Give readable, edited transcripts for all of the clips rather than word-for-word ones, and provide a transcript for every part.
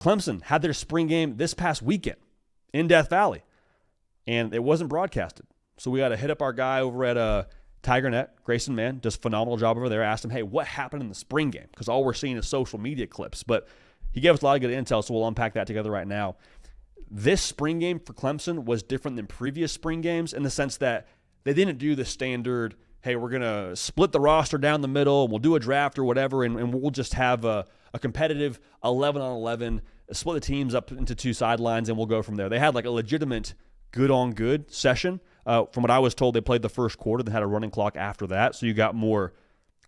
Clemson had their spring game this past weekend in Death Valley, and it wasn't broadcasted. So we got to hit up our guy over at TigerNet, Grayson Mann, does a phenomenal job over there. Asked him, hey, what happened in the spring game? Because all we're seeing is social media clips. But he gave us a lot of good intel, so we'll unpack that together right now. This spring game for Clemson was different than previous spring games in the sense that they didn't do the standard, hey, we're going to split the roster down the middle, and we'll do a draft or whatever, and we'll just have a competitive 11-on-11, split the teams up into two sidelines, and we'll go from there. They had like a legitimate good-on-good session. From what I was told, they played the first quarter, then had a running clock after that, so you got more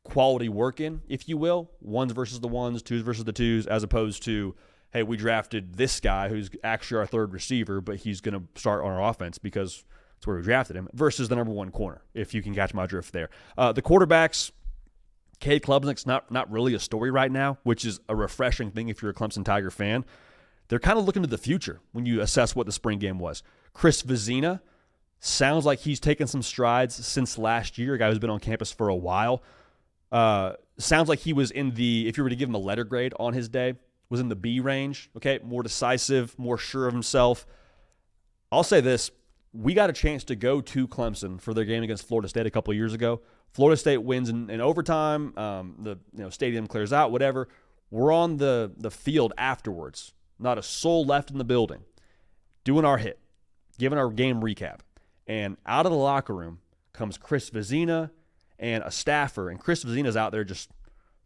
quality work in, if you will, ones versus the ones, twos versus the twos, as opposed to, hey, we drafted this guy who's actually our third receiver, but he's going to start on our offense because that's where we drafted him, versus the number one corner, if you can catch my drift there. The quarterbacks, Cade Klubnik's not really a story right now, which is a refreshing thing if you're a Clemson Tiger fan. They're kind of looking to the future when you assess what the spring game was. Chris Vizina sounds like he's taken some strides since last year, a guy who's been on campus for a while. Sounds like he was in the, if you were to give him a letter grade on his day, was in the B range, okay? More decisive, more sure of himself. I'll say this. We got a chance to go to Clemson for their game against Florida State a couple of years ago. Florida State wins in overtime. The stadium clears out, whatever. We're on the field afterwards. Not a soul left in the building. Doing our hit. Giving our game recap. And out of the locker room comes Chris Vizina and a staffer. And Chris Vizina's out there just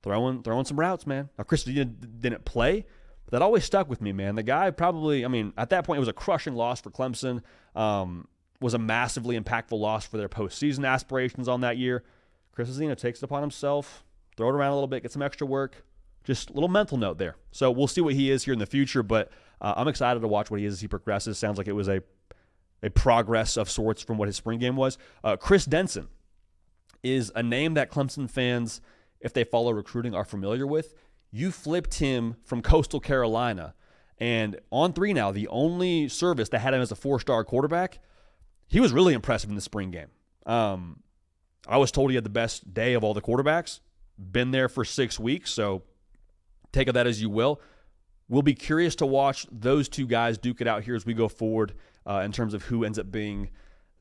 throwing some routes, man. Now, Chris Vizina didn't play, but that always stuck with me, man. The guy probably, at that point, it was a crushing loss for Clemson. Was a massively impactful loss for their postseason aspirations on that year. Chris Vizina takes it upon himself, throw it around a little bit, get some extra work. Just a little mental note there. So we'll see what he is here in the future, but I'm excited to watch what he is as he progresses. Sounds like it was a progress of sorts from what his spring game was. Chris Denson is a name that Clemson fans, if they follow recruiting, are familiar with. You flipped him from Coastal Carolina, and on 3 now, the only service that had him as a 4-star quarterback, he was really impressive in the spring game. I was told he had the best day of all the quarterbacks. Been there for 6 weeks, so take of that as you will. We'll be curious to watch those two guys duke it out here as we go forward in terms of who ends up being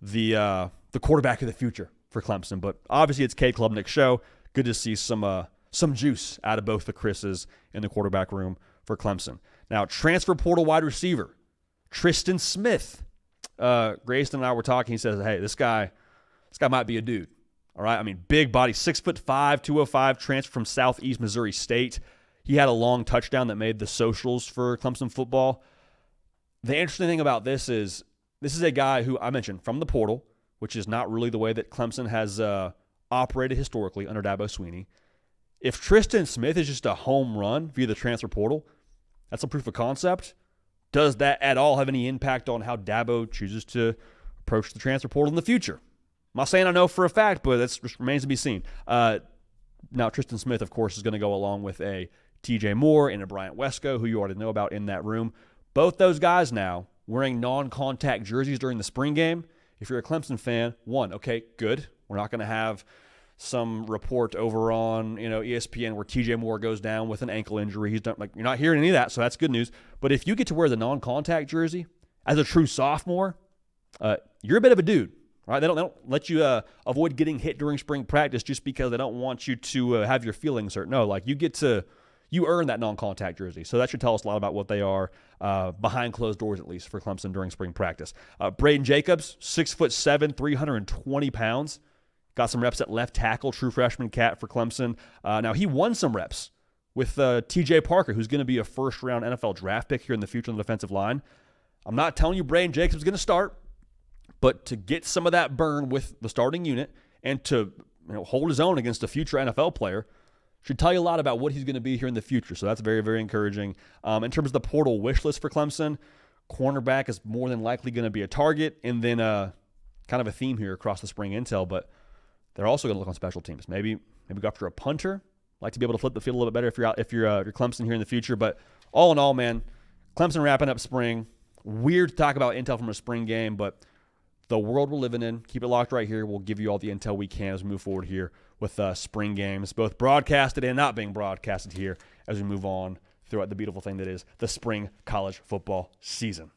the quarterback of the future for Clemson. But obviously it's Cade Klubnik's show. Good to see some juice out of both the Chris's in the quarterback room for Clemson. Now, transfer portal wide receiver, Tristan Smith. Grayson and I were talking. He says, hey, this guy might be a dude. All right. Big body, 6'5", 205, transfer from Southeast Missouri State. He had a long touchdown that made the socials for Clemson football. The interesting thing about this is a guy who I mentioned from the portal, which is not really the way that Clemson has operated historically under Dabo Swinney. If Tristan Smith is just a home run via the transfer portal, that's a proof of concept. Does that at all have any impact on how Dabo chooses to approach the transfer portal in the future? I'm not saying I know for a fact, but that just remains to be seen. Now, Tristan Smith, of course, is going to go along with a TJ Moore and a Bryant Wesco, who you already know about in that room. Both those guys now wearing non-contact jerseys during the spring game. If you're a Clemson fan, okay, good. We're not going to have some report over on ESPN where TJ Moore goes down with an ankle injury. He's done, you're not hearing any of that, so that's good news. But if you get to wear the non-contact jersey as a true sophomore, you're a bit of a dude. Right? They don't let you avoid getting hit during spring practice just because they don't want you to have your feelings hurt. No, you earn that non-contact jersey. So that should tell us a lot about what they are behind closed doors, at least for Clemson during spring practice. Braden Jacobs, 6'7", 320 pounds. Got some reps at left tackle, true freshman cat for Clemson. Now, he won some reps with TJ Parker, who's going to be a first-round NFL draft pick here in the future on the defensive line. I'm not telling you Braden Jacobs is going to start, but to get some of that burn with the starting unit and to hold his own against a future NFL player should tell you a lot about what he's going to be here in the future. So that's very, very encouraging. In terms of the portal wish list for Clemson, cornerback is more than likely going to be a target, and then kind of a theme here across the spring intel, but they're also going to look on special teams. Maybe go after a punter. Like to be able to flip the field a little bit better if you're Clemson here in the future. But all in all, man, Clemson wrapping up spring. Weird to talk about intel from a spring game, but the world we're living in, keep it locked right here. We'll give you all the intel we can as we move forward here with spring games, both broadcasted and not being broadcasted here as we move on throughout the beautiful thing that is the spring college football season.